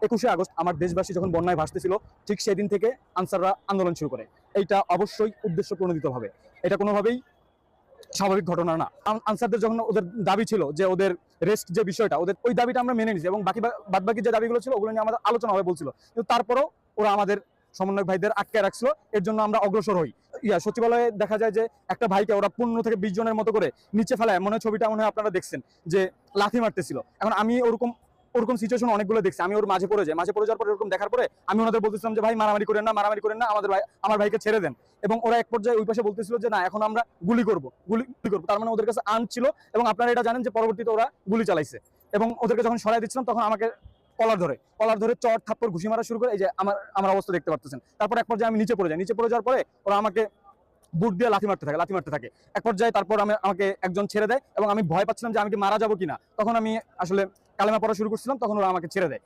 21শে August আমার দেশবাসী যখন বন্যায় ভাসতেছিল, ঠিক সেই দিন থেকে আনসাররা আন্দোলন শুরু করে। এইটা অবশ্যই উদ্দেশ্য প্রণোদিতভাবে, এটা কোনোভাবেই স্বাভাবিক ঘটনা না। আনসারদের যখন ওদের দাবি ছিল যে ওদের রেস্ট যে বিষয়টা, ওদের ওই দাবিটা আমরা মেনে নিয়েছি এবং বাদবাকি যে দাবিগুলো ছিল ওগুলো নিয়ে আমাদের আলোচনা হবে বলছিল, কিন্তু তারপরেও ওরা আমাদের সমন্বয়ক ভাইদের আটকে রাখছিল। এর জন্য আমরা অগ্রসর হই। সচিবালয়ে দেখা যায় যে একটা ভাইকে ওরা 15 থেকে 20 জনের মতো করে নিচে ফেলায়, মনে হয় ছবিটা মনে হয় আপনারা দেখছেন, যে লাথি মারতেছিল। এখন আমি ওরকম ওরকম সিচুয়েশন অনেকগুলো দেখছি। আমি ওর মাঝে পড়ে যাই, মাঝে পড়ে যাওয়ার পরে এরকম দেখার পরে আমি ওনাদের বলতেছিলাম যে ভাই মারামারি করেন না, মারামারি করেন না, আমাদের ভাই, আমার ভাইকে ছেড়ে দেন। এবং ওরা এক পর্যায়ে ওই পাশে বলতেছিল যে না, এখন আমরা গুলি করব, গুলি করবো। তার মানে ওদের কাছে আর্ম ছিল। এবং আপনারা এটা জানেন যে পরবর্তীতে ওরা গুলি চালাইছে। এবং ওদেরকে যখন সরাই দিচ্ছিলাম তখন আমাকে কলার ধরে চট থাপ্পড় ঘুষি মারা শুরু করে। এই যে আমার অবস্থা দেখতে পাচ্ছেন। তারপর এক পর্যায়ে আমি নিচে পড়ে যাই। নিচে পড়ে যাওয়ার পরে ওরা আমাকে বুট দিয়ে লাথি মারতে থাকে। এক পর্যায়ে তারপর আমাকে একজন ছেড়ে দেয় এবং আমি ভয় পাচ্ছিলাম যে আমি কি মারা যাবো কিনা। তখন আমি আসলে কালেমা পড়া শুরু করছিলাম, তখন ওরা আমাকে ছেড়ে দেয়।